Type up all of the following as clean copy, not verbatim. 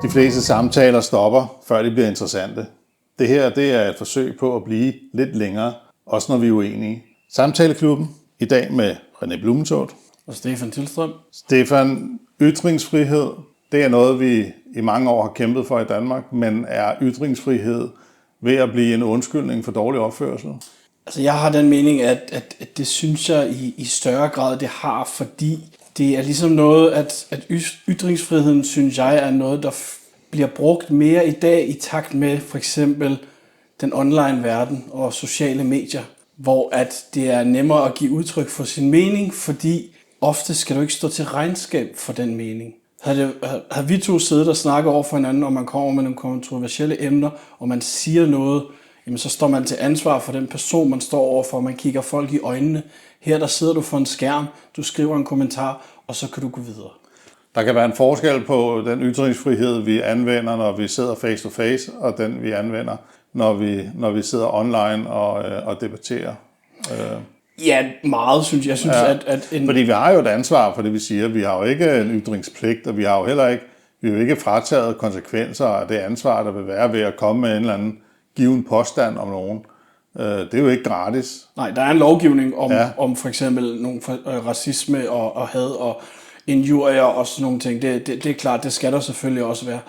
De fleste samtaler stopper, før de bliver interessante. Det her det er et forsøg på at blive lidt længere, også når vi er uenige. Samtaleklubben i dag med René Blumentoft og Stefan Tilstrøm. Stefan, ytringsfrihed, det er noget, vi i mange år har kæmpet for i Danmark, men er ytringsfrihed ved at blive en undskyldning for dårlig opførsel? Altså, jeg har den mening, at det synes jeg i større grad, det har, fordi det er ligesom noget, at ytringsfriheden, synes jeg, er noget, der bliver brugt mere i dag i takt med for eksempel den online verden og sociale medier, hvor at det er nemmere at give udtryk for sin mening, fordi ofte skal du ikke stå til regnskab for den mening. Havde vi to siddet og snakket over for hinanden, og man kommer med nogle kontroversielle emner, og man siger noget, jamen så står man til ansvar for den person, man står overfor, og man kigger folk i øjnene. Her der sidder du for en skærm, du skriver en kommentar, og så kan du gå videre. Der kan være en forskel på den ytringsfrihed, vi anvender, når vi sidder face to face, og den vi anvender, når vi sidder online og debatterer. Ja, meget, synes jeg. Fordi vi har jo et ansvar for det, vi siger. Vi har jo ikke en ytringspligt, og vi har jo heller ikke, frataget konsekvenser af det ansvar, der vil være ved at komme med en eller anden given påstand om nogen. Det er jo ikke gratis. Nej, der er en lovgivning om for eksempel nogle racisme og had og injurier og sådan nogle ting. Det er klart, det skal der selvfølgelig også være.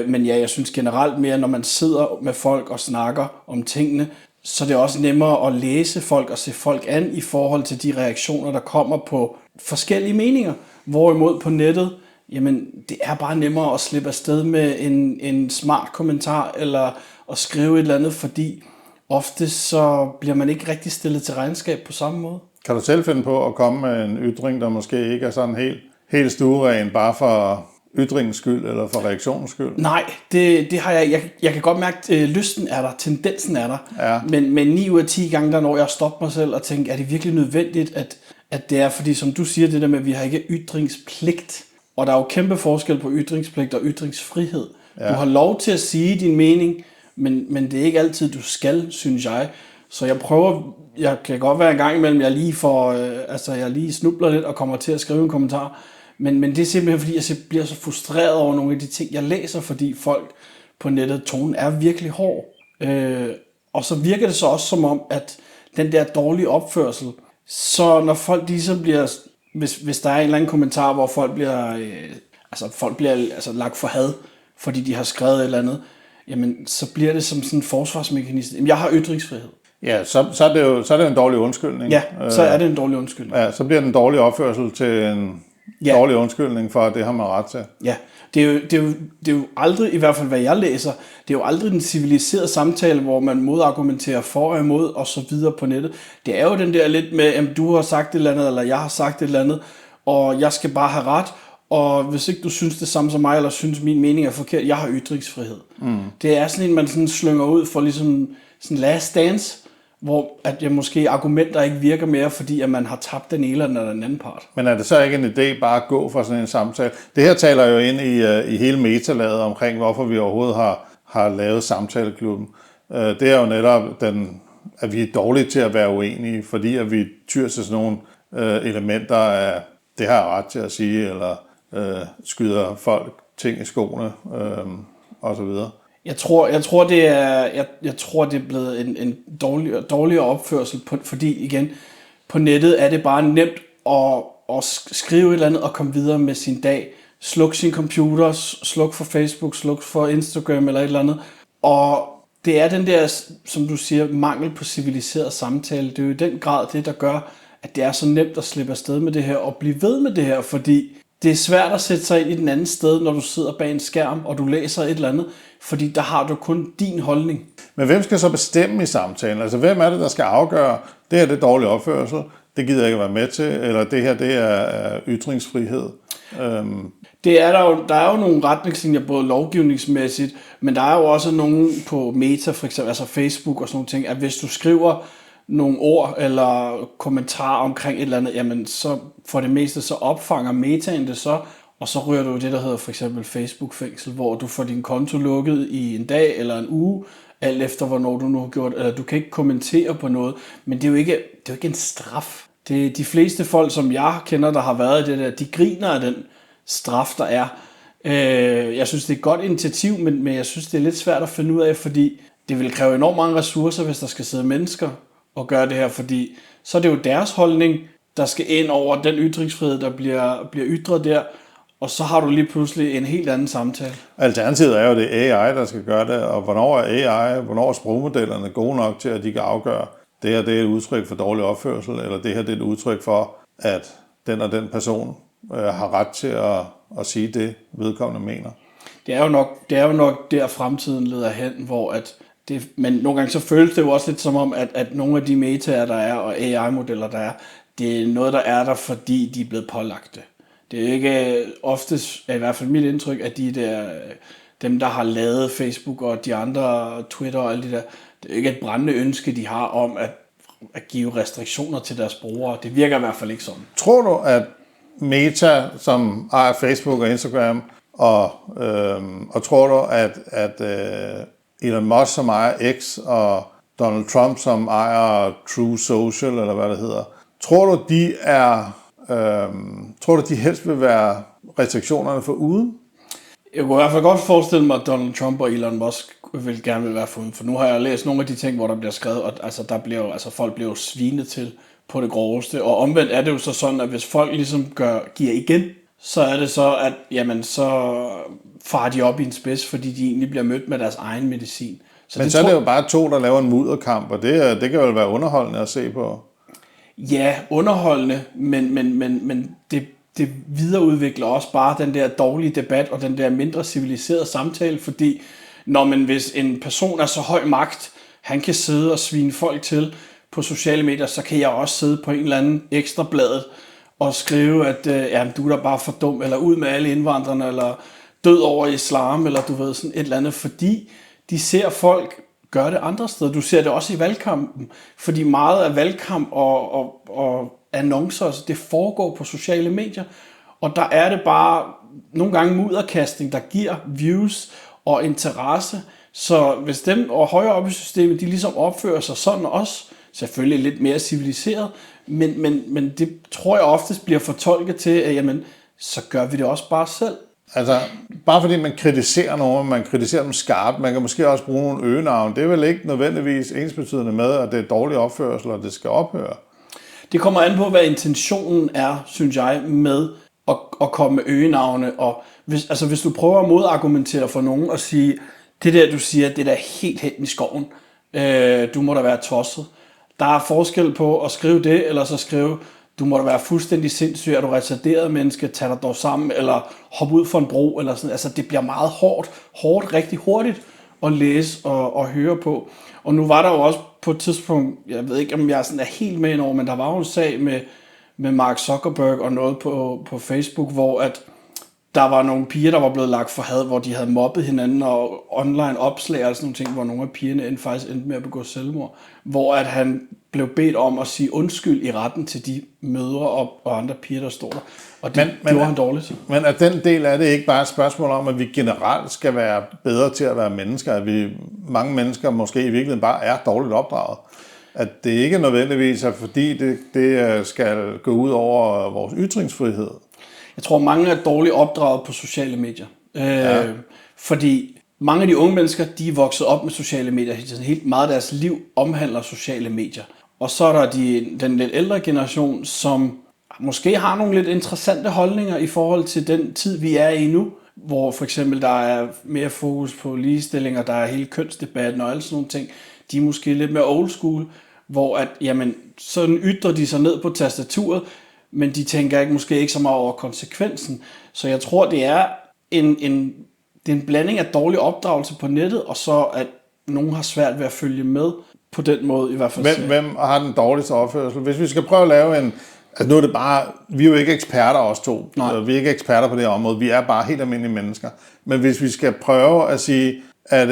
Men ja, jeg synes generelt mere, når man sidder med folk og snakker om tingene, så det er også nemmere at læse folk og se folk an i forhold til de reaktioner, der kommer på forskellige meninger. Hvorimod på nettet, jamen det er bare nemmere at slippe afsted med en smart kommentar eller at skrive et eller andet, fordi ofte så bliver man ikke rigtig stillet til regnskab på samme måde. Kan du selv finde på at komme med en ytring, der måske ikke er sådan helt stueren, bare for ytringens skyld eller for reaktionens skyld? Nej, det har jeg. Jeg kan godt mærke, at lysten er der, tendensen er der. Ja. Men 9 ud af 10 gange, der når jeg stopper mig selv og tænker, er det virkelig nødvendigt, at det er, fordi som du siger, det der med, at vi har ikke ytringspligt. Og der er jo kæmpe forskel på ytringspligt og ytringsfrihed. Ja. Du har lov til at sige din mening, men det er ikke altid, du skal, synes jeg. Så jeg kan godt være en gang imellem, jeg lige snubler lidt og kommer til at skrive en kommentar. Men det er simpelthen, fordi jeg bliver så frustreret over nogle af de ting, jeg læser, fordi folk på nettet, tonen er virkelig hård. Og så virker det så også som om, at den der dårlige opførsel, så når folk ligesom bliver, hvis der er en eller anden kommentar, hvor folk bliver lagt for had, fordi de har skrevet et eller andet, jamen så bliver det som sådan en forsvarsmekanisme. Jamen, jeg har ytringsfrihed. Ja, så er det en dårlig undskyldning. Ja, så er det en dårlig undskyldning. Ja, så bliver den dårlige opførsel til en dårlig undskyldning for, at det har man ret til. Ja, det er jo aldrig, i hvert fald hvad jeg læser, det er jo aldrig den civiliserede samtale, hvor man modargumenterer for og imod og så videre på nettet. Det er jo den der lidt med, at du har sagt et eller andet, eller jeg har sagt et eller andet, og jeg skal bare have ret, og hvis ikke du synes det samme som mig, eller synes min mening er forkert, jeg har ytringsfrihed. Det er sådan en, man sådan slynger ud for ligesom sådan last dance, hvor at måske argumenter ikke virker mere, fordi at man har tabt den ene eller den anden part. Men er det så ikke en idé bare at gå for sådan en samtale? Det her taler jo ind i hele metalaget omkring, hvorfor vi overhovedet har lavet samtaleklubben. Det er jo netop, at vi er dårlige til at være uenige, fordi at vi tyr til sådan nogle elementer af, det har jeg ret til at sige, eller skyder folk ting i skoene, og så videre. Jeg tror det er blevet en dårligere opførsel, fordi igen, på nettet er det bare nemt at skrive et eller andet og komme videre med sin dag. Sluk sin computer, sluk for Facebook, sluk for Instagram eller et eller andet. Og det er den der, som du siger, mangel på civiliseret samtale. Det er jo i den grad det, der gør, at det er så nemt at slippe afsted med det her og blive ved med det her, fordi det er svært at sætte sig ind i den anden sted, når du sidder bag en skærm, og du læser et eller andet, fordi der har du kun din holdning. Men hvem skal så bestemme i samtalen? Altså, hvem er det, der skal afgøre, det her det er dårlig opførsel, det gider jeg ikke være med til, eller det her det er ytringsfrihed? Der er jo nogle retningslinjer, både lovgivningsmæssigt, men der er jo også nogle på Meta, for eksempel, altså Facebook og sådan nogle ting, at hvis du skriver nogle ord eller kommentarer omkring et eller andet, jamen så for det meste så opfanger metaen det så, og så rører du det, der hedder for eksempel Facebook-fængsel, hvor du får din konto lukket i en dag eller en uge, alt efter hvornår du nu har gjort, eller du kan ikke kommentere på noget, men det er jo ikke en straf. De fleste folk, som jeg kender, der har været i det der, de griner af den straf, der er. Jeg synes, det er et godt initiativ, men jeg synes, det er lidt svært at finde ud af, fordi det vil kræve enormt mange ressourcer, hvis der skal sidde mennesker og gøre det her, fordi så er det jo deres holdning, der skal ind over den ytringsfrihed, der bliver ytret der, og så har du lige pludselig en helt anden samtale. Alternativet er jo det AI, der skal gøre det, og hvornår er sprogmodellerne gode nok til, at de kan afgøre, det her det er et udtryk for dårlig opførsel, eller det her det er et udtryk for, at den og den person har ret til at sige det, vedkommende mener. Det er jo nok der fremtiden leder hen, hvor men nogle gange så føles det jo også lidt som om, at nogle af de metaer, der er, og AI-modeller, der er, det er noget, der er der, fordi de er blevet pålagt det. Det er ikke oftest, i hvert fald mit indtryk, at dem, der har lavet Facebook og de andre, Twitter og alt det der, det er ikke et brændende ønske, de har om at give restriktioner til deres brugere. Det virker i hvert fald ikke sådan. Tror du, at Meta, som ejer Facebook og Instagram, og tror du, at Elon Musk, som ejer X, og Donald Trump, som ejer True Social, eller hvad det hedder, tror du, de helst vil være restriktionerne for uden? Jeg kunne i hvert fald godt forestille mig, at Donald Trump og Elon Musk gerne vil være for uden. For nu har jeg læst nogle af de ting, hvor der bliver skrevet, at folk bliver jo svinet til på det groveste. Og omvendt er det jo så sådan, at hvis folk ligesom giver igen, så er det så, at jamen, så farer de op i en spids, fordi de egentlig bliver mødt med deres egen medicin. Men så er det jo bare to, der laver en mudderkamp, og det kan jo være underholdende at se på. Ja, underholdende, men det videreudvikler også bare den der dårlige debat og den der mindre civiliserede samtale, fordi hvis en person er så høj magt, han kan sidde og svine folk til på sociale medier, så kan jeg også sidde på en eller anden ekstrabladet og skrive, at du er da bare for dum, eller ud med alle indvandrerne, eller død over islam, eller du ved sådan et eller andet, fordi de ser folk gøre det andre steder. Du ser det også i valgkampen, fordi meget af valgkamp og annoncer, det foregår på sociale medier, og der er det bare nogle gange mudderkastning, der giver views og interesse. Så hvis dem og højere op i systemet, de ligesom opfører sig sådan også, selvfølgelig lidt mere civiliseret, men det tror jeg oftest bliver fortolket til, at jamen, så gør vi det også bare selv. Altså, bare fordi man kritiserer nogen, man kritiserer dem skarpt, man kan måske også bruge nogle øgenavn, det er vel ikke nødvendigvis ensbetydende med, at det er dårlig opførsel, og det skal ophøre. Det kommer an på, hvad intentionen er, synes jeg, med at komme med øgenavne. Og hvis du prøver at modargumentere for nogen og sige, det der, du siger, det der er helt hen i skoven, du må da være tosset. Der er forskel på at skrive det, eller så skrive, du må da være fuldstændig sindssyg, er du retarderet menneske, tag dig dog sammen, eller hop ud for en bro, eller sådan. Altså, det bliver meget hårdt, rigtig hurtigt at læse og høre på. Og nu var der jo også på et tidspunkt, jeg ved ikke, om jeg sådan er helt med indover, men der var jo en sag med Mark Zuckerberg og noget på Facebook, hvor at der var nogle piger, der var blevet lagt for had, hvor de havde mobbet hinanden og online opslag og sådan nogle ting, hvor nogle af pigerne faktisk endte med at begå selvmord. Hvor at han blev bedt om at sige undskyld i retten til de mødre og andre piger, der stod der. Og det gjorde han dårligt. Men at den del af det ikke bare et spørgsmål om, at vi generelt skal være bedre til at være mennesker, at mange mennesker måske i virkeligheden bare er dårligt opdraget. At det ikke nødvendigvis er, fordi det skal gå ud over vores ytringsfrihed. Jeg tror, mange er dårligt opdraget på sociale medier. Fordi mange af de unge mennesker, de er vokset op med sociale medier. Helt meget af deres liv omhandler sociale medier. Og så er der den lidt ældre generation, som måske har nogle lidt interessante holdninger i forhold til den tid, vi er i nu. Hvor for eksempel der er mere fokus på ligestilling, og der er hele kønsdebatten og alle sådan nogle ting. De er måske lidt mere old school, hvor at, jamen, sådan ytrer de sig ned på tastaturet, men de tænker måske ikke så meget over konsekvensen. Så jeg tror, det er en blanding af dårlig opdragelse på nettet, og så at nogen har svært ved at følge med på den måde i hvert fald. Hvem har den dårligste opførsel? Hvis vi skal prøve at lave altså nu er det bare, vi er jo ikke eksperter os to. Nej. Vi er ikke eksperter på det her område. Vi er bare helt almindelige mennesker. Men hvis vi skal prøve at sige, at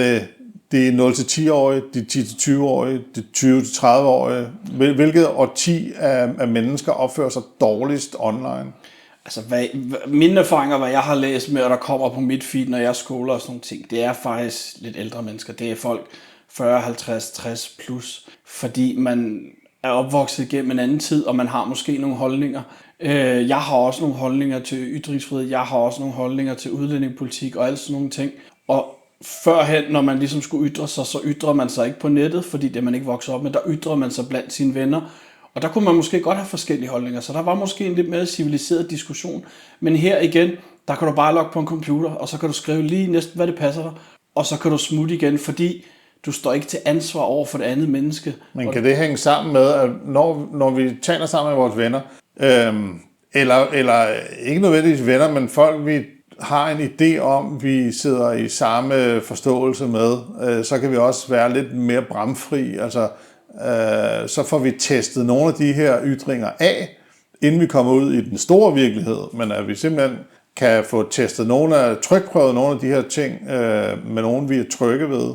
de 0-10-årige, de 10-20-årige, de 20-30-årige, hvilket årti af mennesker opfører sig dårligst online? Altså, mine erfaringer, hvad jeg har læst med, og der kommer på mit feed, når jeg skoler og sådan nogle ting, det er faktisk lidt ældre mennesker. Det er folk 40, 50, 60 plus. Fordi man er opvokset gennem en anden tid, og man har måske nogle holdninger. Jeg har også nogle holdninger til ytringsfrihed, jeg har også nogle holdninger til udlændingepolitik og alt sådan nogle ting. Og førhen, når man ligesom skulle ytre sig, så ytrer man sig ikke på nettet, fordi det man ikke vokser op med, der ytrer man sig blandt sine venner. Og der kunne man måske godt have forskellige holdninger, så der var måske en lidt mere civiliseret diskussion. Men her igen, der kan du bare logge på en computer, og så kan du skrive lige næsten, hvad det passer dig, og så kan du smutte igen, fordi du står ikke til ansvar over for det andet menneske. Men kan det hænge sammen med, at når vi taler sammen med vores venner, eller ikke nødvendigvis venner, men folk, vi har en idé om, vi sidder i samme forståelse med, så kan vi også være lidt mere bramfri. Altså, så får vi testet nogle af de her ytringer af, inden vi kommer ud i den store virkelighed, men at vi simpelthen kan få testet trykprøvet nogle af de her ting med nogen, vi er trygge ved.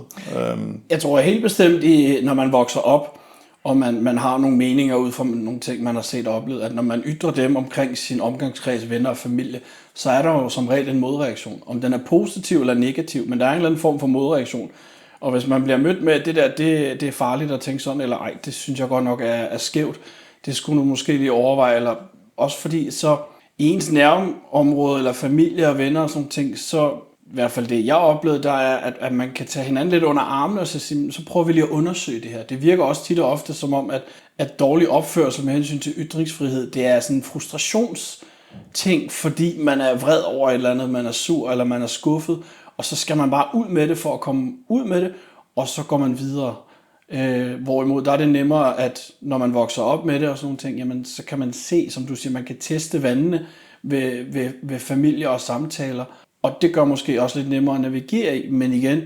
Jeg tror helt bestemt, når man vokser op, og man har nogle meninger ud fra nogle ting, man har set og oplevet, at når man ytrer dem omkring sin omgangskreds, venner og familie, så er der jo som regel en modreaktion. Om den er positiv eller negativ, men der er en eller anden form for modreaktion. Og hvis man bliver mødt med det der, det er farligt at tænke sådan, eller ej, det synes jeg godt nok er skævt, det skulle du måske lige overveje, eller også fordi så i ens nærområde, eller familie og venner og sådan ting, så i hvert fald det, jeg oplevede, der er, at man kan tage hinanden lidt under armene og så prøver vi lige at undersøge det her. Det virker også tit og ofte som om, at dårlig opførsel med hensyn til ytringsfrihed, det er sådan en frustrationsting, fordi man er vred over et eller andet, man er sur eller man er skuffet, og så skal man bare ud med det for at komme ud med det, og så går man videre. Hvorimod der er det nemmere, at når man vokser op med det og sådan nogle ting, jamen, så kan man se, som du siger, man kan teste vandene ved familie og samtaler, og det gør måske også lidt nemmere at navigere i, men igen,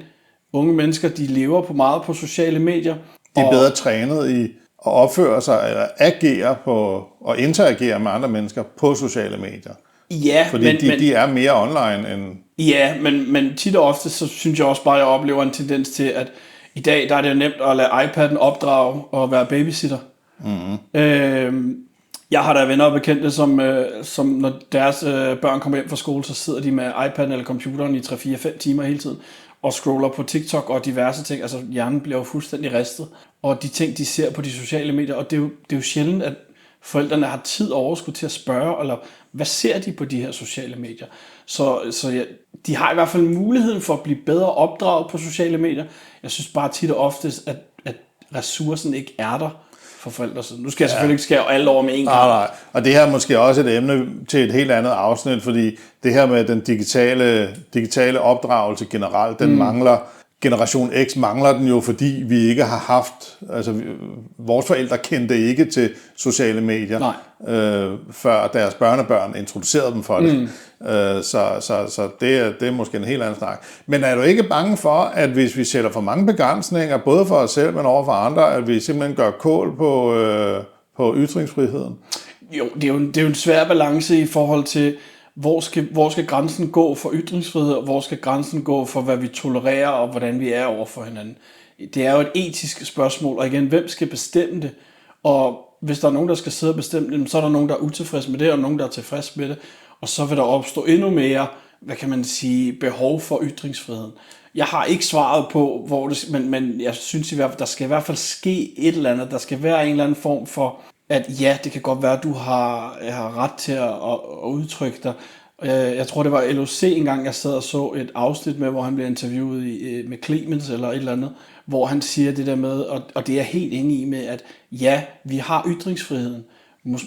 unge mennesker, de lever på meget på sociale medier. De er bedre trænet i at opføre sig, eller agere på, og interagere med andre mennesker på sociale medier. Ja, fordi de er mere online end... Ja, men tit og ofte, så synes jeg også bare, at jeg oplever en tendens til, at i dag, der er det nemt at lade iPad'en opdrage og være babysitter. Mm-hmm. Jeg har da venner og bekendte, som når deres børn kommer hjem fra skole, så sidder de med iPad'en eller computeren i 3-4-5 timer hele tiden, og scroller på TikTok og diverse ting. Altså hjernen bliver jo fuldstændig ristet. Og de ting, de ser på de sociale medier, og det er jo sjældent, at forældrene har tid og overskud til at spørge, eller hvad ser de på de her sociale medier? Så ja, de har i hvert fald muligheden for at blive bedre opdraget på sociale medier. Jeg synes bare tit og oftest, at ressourcen ikke er der for forældre. Så nu skal jeg selvfølgelig ikke skære alle over med en gang. Nej. Og det her er måske også et emne til et helt andet afsnit, fordi det her med den digitale opdragelse generelt, den mangler. Generation X mangler den jo, fordi vi ikke har haft, altså vores forældre kendte ikke til sociale medier, før deres børnebørn introducerede dem for det. Så det er måske en helt anden snak. Men er du ikke bange for, at hvis vi sætter for mange begrænsninger, både for os selv, men over for andre, at vi simpelthen gør kål på ytringsfriheden? Jo, det er jo en svær balance i forhold til, hvor skal grænsen gå for ytringsfrihed, og hvor skal grænsen gå for, hvad vi tolererer, og hvordan vi er over for hinanden. Det er jo et etisk spørgsmål, og igen, hvem skal bestemme det? Og hvis der er nogen, der skal sidde og bestemme det, så er der nogen, der er utilfreds med det, og nogen, der er tilfreds med det. Og så vil der opstå endnu mere, hvad kan man sige, behov for ytringsfriheden. Jeg har ikke svaret på, hvor det, men jeg synes i hvert fald, der skal i hvert fald ske et eller andet. Der skal være en eller anden form for, at ja, det kan godt være, at du har ret til at udtrykke dig. Jeg tror, det var LOC engang, jeg sad og så et afsnit med, hvor han blev interviewet med Clemens eller et eller andet, hvor han siger det der med, og det er jeg helt enig i med, at ja, vi har ytringsfriheden,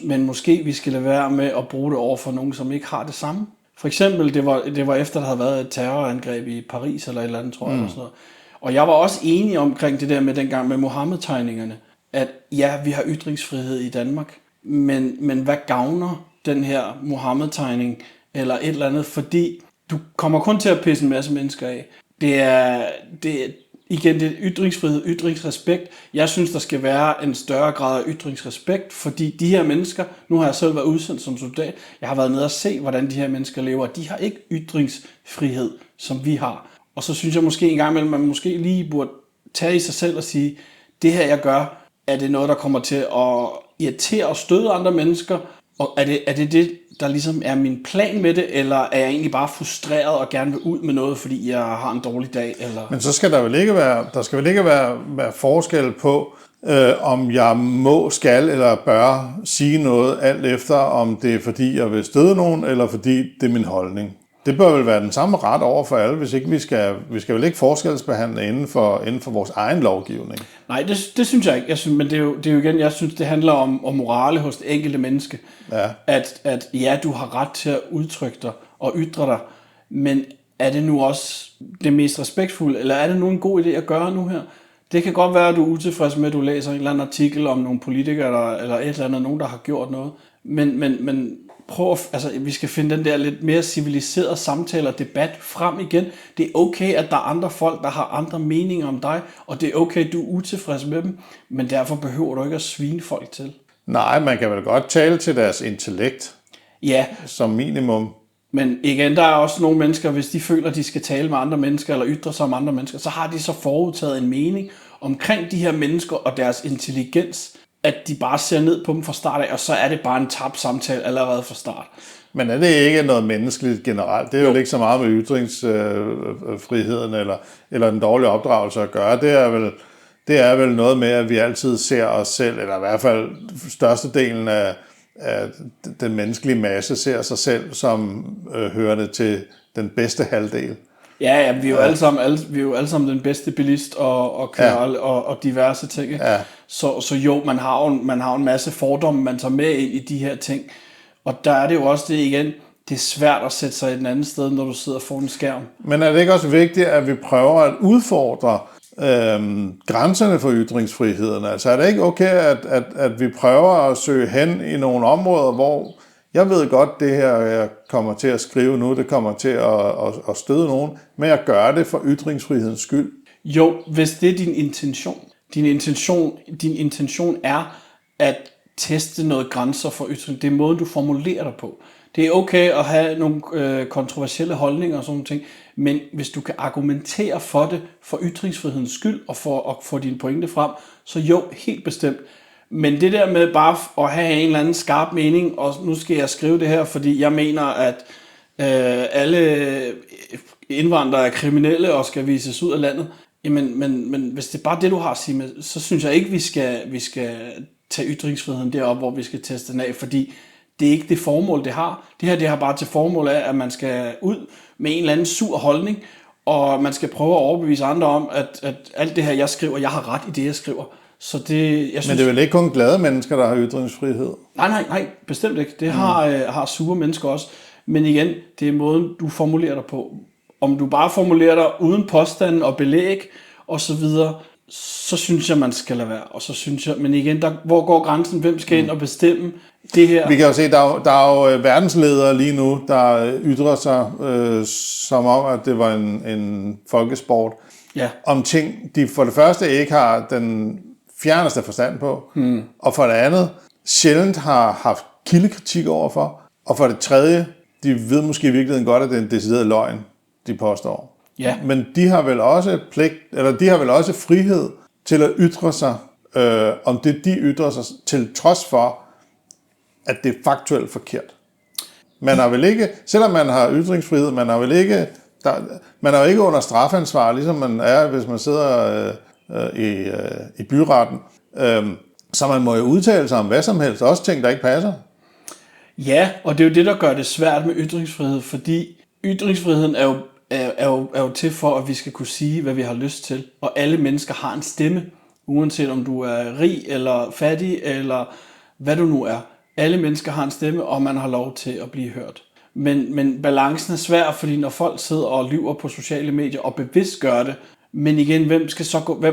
men måske vi skal lade være med at bruge det over for nogen, som ikke har det samme. For eksempel, det var efter, der havde været et terrorangreb i Paris eller et eller andet, tror jeg. Eller sådan noget. Og jeg var også enig omkring det der med dengang med Mohammed-tegningerne, at ja, vi har ytringsfrihed i Danmark, men hvad gavner den her Mohammed-tegning eller et eller andet, fordi du kommer kun til at pisse en masse mennesker af. Det er ytringsfrihed, ytringsrespekt. Jeg synes, der skal være en større grad af ytringsrespekt, fordi de her mennesker, nu har jeg selv været udsendt som soldat, jeg har været nede og se, hvordan de her mennesker lever, de har ikke ytringsfrihed, som vi har. Og så synes jeg måske en gang imellem, man måske lige burde tage i sig selv og sige, det her jeg gør, er det noget, der kommer til at irritere og støde andre mennesker, og er det, der ligesom er min plan med det, eller er jeg egentlig bare frustreret og gerne vil ud med noget, fordi jeg har en dårlig dag? Eller? Men så skal der vel ikke være forskel på, om jeg må, skal eller bør sige noget, alt efter om det er fordi, jeg vil støde nogen, eller fordi det er min holdning. Det bør vel være den samme ret over for alle, hvis ikke vi skal vel ikke forskelsbehandle inden for vores egen lovgivning. Nej, det synes jeg ikke. Men det er jo igen, jeg synes, det handler om morale hos det enkelte menneske. Ja. At ja, du har ret til at udtrykke dig og ytre dig, men er det nu også det mest respektfulde, eller er det nu en god idé at gøre nu her? Det kan godt være, at du er utilfreds med, at du læser en eller anden artikel om nogle politikere, eller et eller andet, nogen, der har gjort noget. Men prøv vi skal finde den der lidt mere civiliserede samtale og debat frem igen. Det er okay, at der er andre folk, der har andre meninger om dig, og det er okay, at du er utilfreds med dem, men derfor behøver du ikke at svine folk til. Nej, man kan vel godt tale til deres intellekt. Ja. Som minimum. Men igen, der er også nogle mennesker, hvis de føler, at de skal tale med andre mennesker, eller ytre sig om andre mennesker, så har de så forudtaget en mening omkring de her mennesker og deres intelligens, at de bare ser ned på dem fra start af, og så er det bare en tabt samtale allerede fra start. Men er det ikke noget menneskeligt generelt? Det er jo ikke så meget med ytringsfriheden eller den dårlige opdragelse at gøre. Det er vel noget med, at vi altid ser os selv, eller i hvert fald størstedelen af den menneskelige masse ser sig selv som hørende til den bedste halvdel. Ja, vi er jo alle sammen den bedste bilist og kører og diverse ting. Ja. Så jo, man har jo en masse fordomme, man tager med ind i de her ting. Og der er det jo også det igen, det er svært at sætte sig et andet sted, når du sidder foran en skærm. Men er det ikke også vigtigt, at vi prøver at udfordre grænserne for ytringsfriheden? Altså er det ikke okay, at vi prøver at søge hen i nogle områder, hvor jeg ved godt, det her, jeg kommer til at skrive nu, det kommer til at støde nogen, men jeg gør det for ytringsfrihedens skyld. Jo, hvis det er din intention. Din intention er at teste noget grænser for ytring. Det er måden, du formulerer dig på. Det er okay at have nogle kontroversielle holdninger og sådan nogle ting, men hvis du kan argumentere for det for ytringsfrihedens skyld og for at få dine pointe frem, så jo, helt bestemt. Men det der med bare at have en eller anden skarp mening, og nu skal jeg skrive det her, fordi jeg mener, at alle indvandrere er kriminelle og skal vises ud af landet. Jamen, men hvis det er bare det, du har at sige med, så synes jeg ikke, vi skal tage ytringsfriheden derop, hvor vi skal teste den af, fordi det er ikke det formål, det har. Det har bare til formål af, at man skal ud med en eller anden sur holdning, og man skal prøve at overbevise andre om, at alt det her, jeg skriver, jeg har ret i det, jeg skriver. Så det, jeg synes, men det er vel ikke kun glade mennesker, der har ytringsfrihed? Nej, bestemt ikke. Det har sure mennesker også. Men igen, det er måden, du formulerer dig på. Om du bare formulerer dig uden påstanden og belæg og så videre, så synes jeg, man skal lade være. Og så synes jeg, men igen, hvor går grænsen? Hvem skal ind og bestemme det her? Vi kan jo se, der er jo verdensledere lige nu, der ytrer sig som om, at det var en folkesport. Ja. Om ting, de for det første ikke har den fjerneste forstand på, og for det andet sjældent har haft kildekritik overfor, og for det tredje, de ved måske i virkeligheden godt, at det er en decideret løgn, de påstår. Ja. Men de har vel også frihed til at ytre sig om det, de ytrer sig, til trods for, at det er faktuelt forkert. Man har vel ikke, selvom man har ytringsfrihed, man er jo ikke under strafansvar, ligesom man er, hvis man sidder i byretten. Så man må jo udtale sig om hvad som helst, også ting, der ikke passer. Ja, og det er jo det, der gør det svært med ytringsfrihed, fordi ytringsfriheden er jo til for, at vi skal kunne sige, hvad vi har lyst til. Og alle mennesker har en stemme, uanset om du er rig eller fattig, eller hvad du nu er. Alle mennesker har en stemme, og man har lov til at blive hørt. Men balancen er svær, fordi når folk sidder og lyver på sociale medier og bevidst gør det, men igen, hvem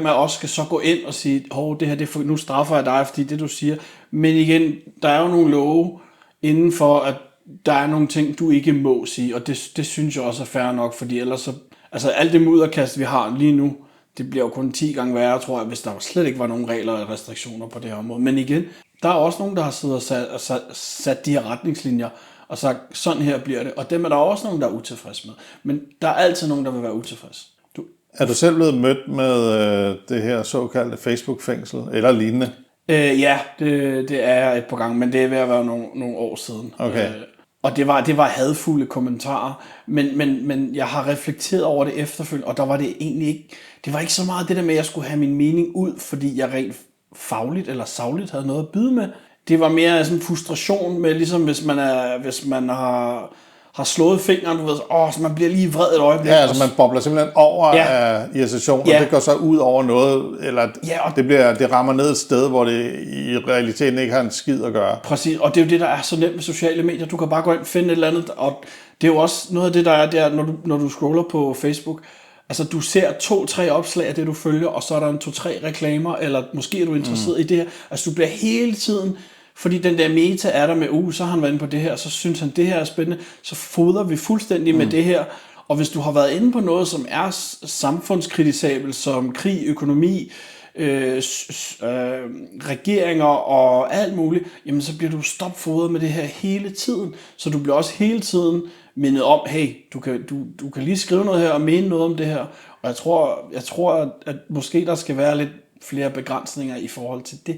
af os skal så gå ind og sige, det her, nu straffer jeg dig, fordi det du siger. Men igen, der er jo nogle love inden for, at der er nogle ting, du ikke må sige, og det synes jeg også er fair nok, fordi ellers så, altså alt det mudderkast, vi har lige nu, det bliver jo kun 10 gange værre, tror jeg, hvis der slet ikke var nogen regler og restriktioner på det her område. Men igen, der er også nogen, der har siddet og sat de her retningslinjer, og sagt, sådan her bliver det, og dem er der også nogen, der er utilfreds med. Men der er altid nogen, der vil være utilfreds. Er du selv blevet mødt med det her såkaldte Facebook-fængsel, eller lignende? Ja, det er jeg et par gange, men det er ved at være nogle år siden. Okay. Og det var hadfulde kommentarer, men jeg har reflekteret over det efterfølgende, og der var det egentlig ikke, det var ikke så meget det der med, at jeg skulle have min mening ud, fordi jeg rent fagligt eller sagligt havde noget at byde med. Det var mere sådan en frustration med, ligesom hvis man har slået fingeren, du ved, så man bliver lige vred et øjeblik. Ja, altså man bobler simpelthen over af irritation, og det går så ud over noget, eller det rammer ned et sted, hvor det i realiteten ikke har en skid at gøre. Præcis, og det er jo det, der er så nemt med sociale medier. Du kan bare gå ind og finde et eller andet, og det er jo også noget af det, der er der, når du scroller på Facebook. Altså, du ser 2-3 opslag af det, du følger, og så er der en 2-3 reklamer, eller måske er du interesseret i det her. Altså, du bliver hele tiden, fordi den der meta er der med, så har han været inde på det her, så synes han, det her er spændende, så fodrer vi fuldstændig med det her. Og hvis du har været inde på noget, som er samfundskritisabelt, som krig, økonomi, regeringer og alt muligt, jamen så bliver du stopfodret med det her hele tiden. Så du bliver også hele tiden mindet om, hey, du kan lige skrive noget her og mene noget om det her. Og jeg tror, at måske der skal være lidt flere begrænsninger i forhold til det.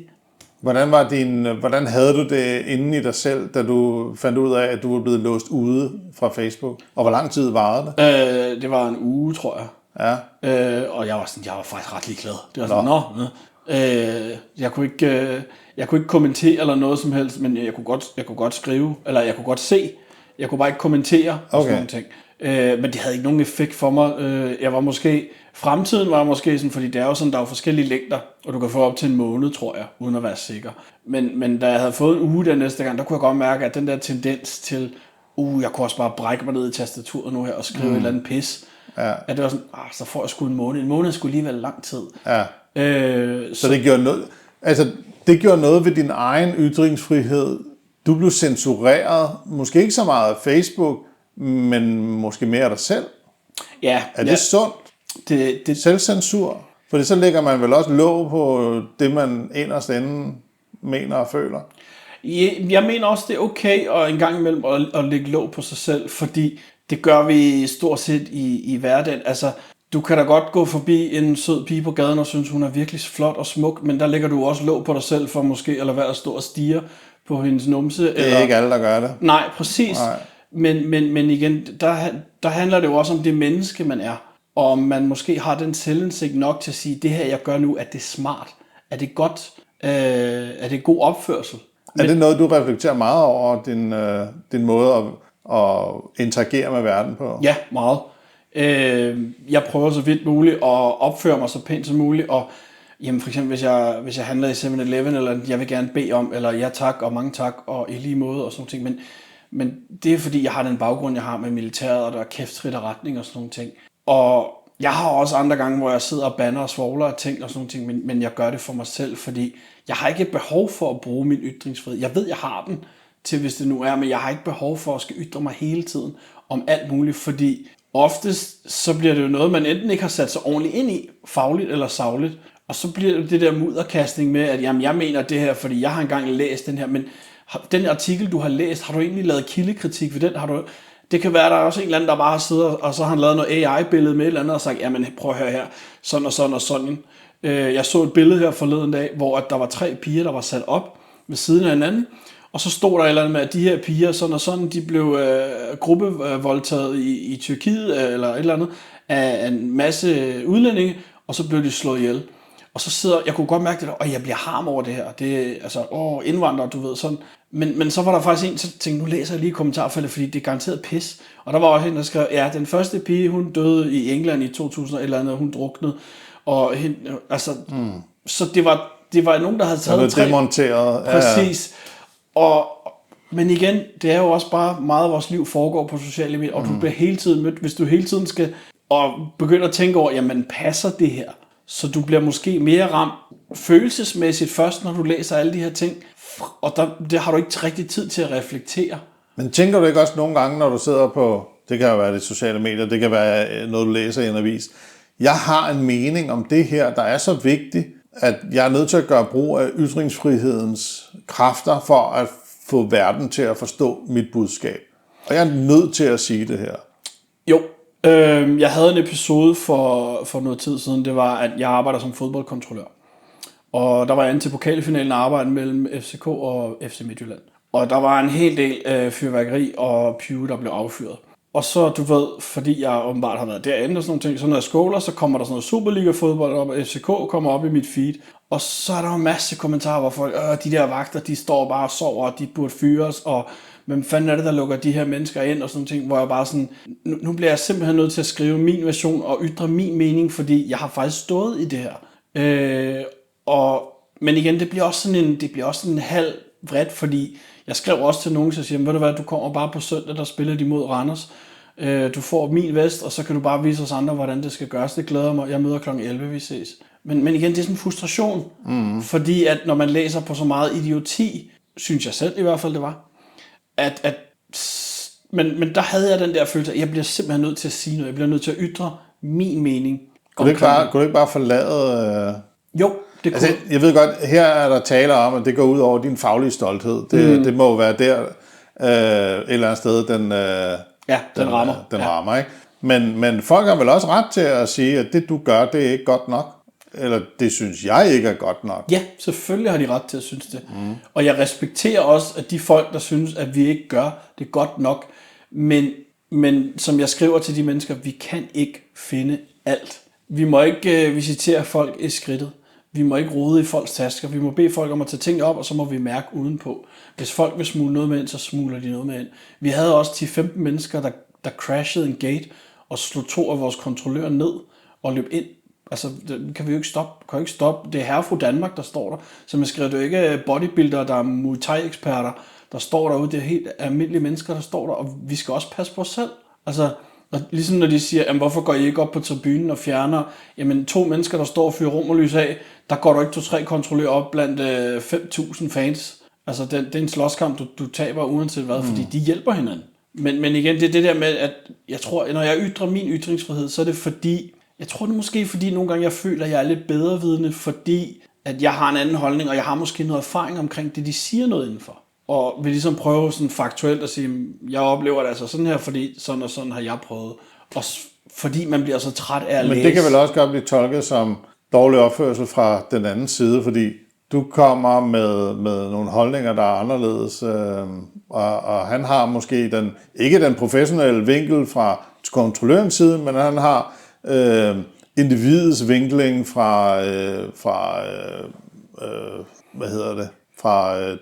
Hvordan havde du det inde i dig selv, da du fandt ud af, at du var blevet låst ude fra Facebook? Og hvor lang tid varede det? Det var en uge, tror jeg. Ja. Og jeg var faktisk ret ligeglad. Det var sådan, jeg kunne ikke kommentere eller noget som helst, men jeg kunne godt skrive, eller jeg kunne godt se. Jeg kunne bare ikke kommentere og sådan nogle ting. Men det havde ikke nogen effekt for mig. Fremtiden var måske sådan, fordi det er jo sådan, der er jo forskellige længder, og du kan få op til en måned, tror jeg, uden at være sikker. Men da jeg havde fået en uge der næste gang, der kunne jeg godt mærke, at den der tendens til, jeg kunne også bare brække mig ned i tastaturet nu her og skrive et eller andet pis. Ja. At det var sådan, så får jeg sgu en måned. En måned skulle alligevel lang tid. Ja. Så det gjorde noget, det gjorde noget ved din egen ytringsfrihed. Du blev censureret, måske ikke så meget af Facebook, men måske mere af dig selv. Ja. Er det sundt? Det selvcensur? For så lægger man vel også låg på det, man inderst inde mener og føler. Jeg mener også, det er okay at en gang imellem at lægge låg på sig selv, fordi det gør vi stort set i hverdagen. Altså, du kan da godt gå forbi en sød pige på gaden og synes, hun er virkelig flot og smuk, men der lægger du også låg på dig selv for måske at lade være at stå og stirre på hendes numse. Det er ikke alle, der gør det. Nej, præcis. Nej. Men igen, der handler det jo også om det menneske, man er. Og om man måske har den selvindsigt nok til at sige, det her, jeg gør nu, er det smart? Er det godt? Er det god opførsel? Er det noget, du reflekterer meget over, din måde at interagere med verden på? Ja, meget. Jeg prøver så vidt muligt at opføre mig så pænt som muligt, og jamen for eksempel, hvis jeg handler i 7-Eleven, eller jeg vil gerne bede om, eller ja tak, og mange tak, og i lige måde, og sådan nogle ting. Men det er fordi, jeg har den baggrund, jeg har med militæret, og der er kæftrit og retning og sådan nogle ting. Og jeg har også andre gange, hvor jeg sidder og bander og svogler og ting og sådan nogle ting, men jeg gør det for mig selv, fordi jeg har ikke et behov for at bruge min ytringsfrihed. Jeg ved, jeg har den til, hvis det nu er, men jeg har ikke behov for at skal ytre mig hele tiden om alt muligt, fordi oftest så bliver det jo noget, man enten ikke har sat sig ordentligt ind i, fagligt eller sagligt, og så bliver det der mudderkastning med, at jamen, jeg mener det her, fordi jeg har engang læst den her, men den artikel, du har læst, har du egentlig lavet kildekritik ved den? Det kan være, der er også en eller anden, der bare har siddet, og så har han lavet noget AI-billede med et eller andet, og sagt, jamen prøv at høre her, sådan og sådan og sådan. Jeg så et billede her forleden dag, hvor der var 3 piger, der var sat op ved siden af hinanden, og så stod der et eller andet med, at de her piger, sådan og sådan, de blev gruppevoldtaget i Tyrkiet, eller et eller andet, af en masse udlændinge, og så blev de slået ihjel. Og så sidder, jeg kunne godt mærke det der, og jeg bliver harm over det her. Det er altså, indvandrere, du ved, sådan. Men så var der faktisk en, så tænkte, nu læser jeg lige kommentarfeltet, fordi det er garanteret pis. Og der var også en, der skrev, ja, den første pige, hun døde i England i 2000 eller andet, hun druknede. Og så det var nogen, der havde taget det demonteret. Præcis. Ja. Men igen, det er jo også bare meget af vores liv foregår på sociale medier, og du bliver hele tiden mødt, hvis du hele tiden skal og begynde at tænke over, jamen passer det her? Så du bliver måske mere ramt følelsesmæssigt først, når du læser alle de her ting, og det har du ikke rigtig tid til at reflektere. Men tænker du ikke også nogle gange, når du sidder på, det kan jo være det sociale medier, det kan være noget, du læser i en avis, jeg har en mening om det her, der er så vigtigt, at jeg er nødt til at gøre brug af ytringsfrihedens kræfter for at få verden til at forstå mit budskab. Og jeg er nødt til at sige det her. Jo, jeg havde en episode for noget tid siden, det var, at jeg arbejder som fodboldkontrollør. Og der var jeg inde til pokalfinalen arbejde mellem FCK og FC Midtjylland. Og der var en hel del fyrværkeri og pyve, der blev affyret. Og så, du ved, fordi jeg åbenbart har været derinde og sådan nogle ting, så når jeg scroller, så kommer der sådan noget Superliga-fodbold op, og FCK kommer op i mit feed. Og så er der en masse kommentarer, hvor folk, de der vagter, de står bare og sover, og de burde fyres, og hvem fanden er det, der lukker de her mennesker ind, og sådan ting, hvor jeg bare sådan, nu bliver jeg simpelthen nødt til at skrive min version og ytre min mening, fordi jeg har faktisk stået i det her. Men igen, det bliver også sådan en halv vredt, fordi jeg skrev også til nogen, så siger, ved du hvad, du kommer bare på søndag, der spiller de mod Randers. Du får min vest, og så kan du bare vise os andre, hvordan det skal gøres. Det glæder mig. Jeg møder kl. 11, vi ses. Men igen, det er sådan en frustration, fordi at når man læser på så meget idioti, synes jeg selv i hvert fald, det var, men der havde jeg den der følelse, at jeg bliver simpelthen nødt til at sige noget. Jeg bliver nødt til at ytre min mening. Kunne du ikke bare forlade... Jo, det kunne. Altså, jeg ved godt, her er der taler om, at det går ud over din faglige stolthed. Det må jo være der et eller andet sted, den rammer. Den rammer, ikke? Men folk har vel også ret til at sige, at det du gør, det er ikke godt nok. Eller det synes jeg ikke er godt nok. Ja, selvfølgelig har de ret til at synes det. Og jeg respekterer også, at de folk, der synes, at vi ikke gør det godt nok. Men som jeg skriver til de mennesker, vi kan ikke finde alt. Vi må ikke visitere folk i skridtet. Vi må ikke rode i folks tasker. Vi må bede folk om at tage ting op, og så må vi mærke udenpå. Hvis folk vil smule noget med ind, så smuler de noget med ind. Vi havde også 10-15 mennesker, der crashede en gate og slog 2 af vores kontrollører ned og løb ind. Altså, det kan vi jo ikke stoppe. Det er herre fru Danmark, der står der. Så man skriver, det er ikke bodybuildere, der er Muay Thai-eksperter, der står derude. Det er helt almindelige mennesker, der står der, og vi skal også passe på os selv. Altså, ligesom når de siger, jamen, hvorfor går I ikke op på tribunen og fjerner, jamen 2 mennesker, der står og fyrer romerlys af, der går du ikke 2-3 kontrollører op blandt 5.000 fans. Altså, det er en slåskamp, du taber uanset hvad, fordi de hjælper hinanden. Men igen, det er det der med, at jeg tror, når jeg ytrer min ytringsfrihed, så er det fordi, jeg tror det måske fordi nogle gange jeg føler, at jeg er lidt bedrevidende, fordi at jeg har en anden holdning, og jeg har måske noget erfaring omkring det, de siger noget indenfor. Og vil ligesom prøve sådan faktuelt at sige, jeg oplever det altså sådan her, fordi sådan og sådan har jeg prøvet. Og fordi man bliver så træt af at læse. Men det kan vel også godt blive tolket som dårlig opførsel fra den anden side, fordi du kommer med nogle holdninger, der er anderledes, og han har måske ikke den professionelle vinkel fra kontrollørens side, men han har individets vinkling fra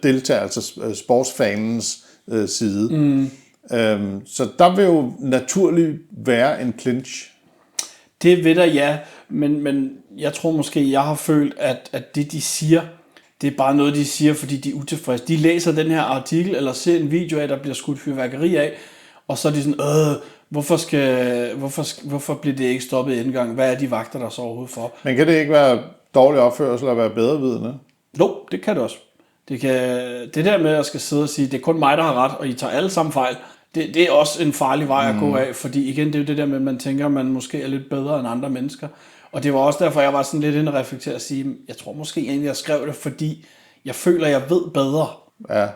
deltagelse, sportsfanens side. Så der vil jo naturligt være en clinch. Det ved der, ja, men jeg tror måske, jeg har følt, at det de siger, det er bare noget, de siger, fordi de er utilfredse. De læser den her artikel, eller ser en video af, der bliver skudt fyrværkeri af, og så er de sådan, hvorfor bliver det ikke stoppet i indgang? Hvad er de vagter, der så overhovedet for? Men kan det ikke være dårlig opførsel at være bedrevidende? Jo, det kan det også. Det der med at skal sidde og sige, det er kun mig, der har ret, og I tager alle sammen fejl, det er også en farlig vej at gå af, fordi igen, det er jo det der med, at man tænker, at man måske er lidt bedre end andre mennesker. Og det var også derfor, jeg var sådan lidt inde og reflektere og sige, jeg tror måske egentlig, jeg skrev det, fordi jeg føler, jeg ved bedre. Ja.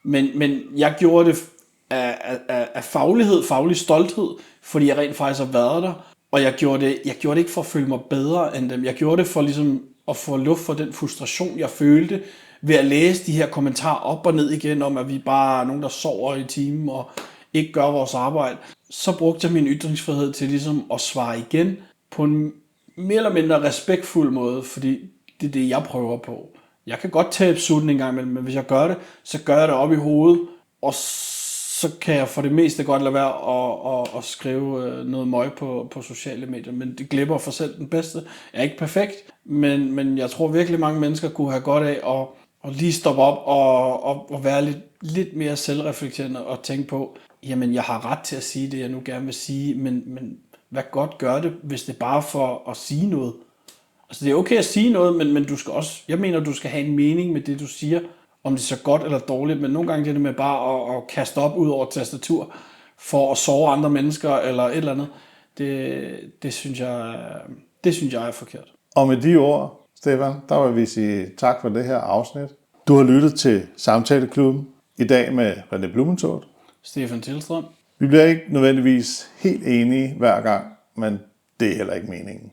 Men jeg gjorde det af faglighed, faglig stolthed, fordi jeg rent faktisk har været der, og jeg gjorde det ikke for at føle mig bedre end dem. Jeg gjorde det for ligesom at få luft for den frustration, jeg følte ved at læse de her kommentarer op og ned igen om, at vi bare er nogen, der sover i timen og ikke gør vores arbejde. Så brugte jeg min ytringsfrihed til ligesom at svare igen på en mere eller mindre respektfuld måde, fordi det er det, jeg prøver på. Jeg kan godt tabe sutten en gang imellem, men hvis jeg gør det, så gør jeg det op i hovedet, og så kan jeg for det meste godt lade være at skrive noget møg på sociale medier, men det glipper for selv den bedste. Jeg er ikke perfekt, men jeg tror virkelig mange mennesker kunne have godt af at lige stoppe op og være lidt mere selvreflekterende og tænke på, jamen jeg har ret til at sige det, jeg nu gerne vil sige, men hvad godt gør det, hvis det er bare for at sige noget? Altså det er okay at sige noget, men du skal også, jeg mener, du skal have en mening med det, du siger, om det er så godt eller dårligt, men nogle gange det med bare at kaste op ud over tastatur, for at såre andre mennesker eller et eller andet, det synes jeg er forkert. Og med de ord, Stefan, der vil vi sige tak for det her afsnit. Du har lyttet til Samtaleklubben i dag med René Blumentoft. Stefan Tilstrøm. Vi bliver ikke nødvendigvis helt enige hver gang, men det er heller ikke meningen.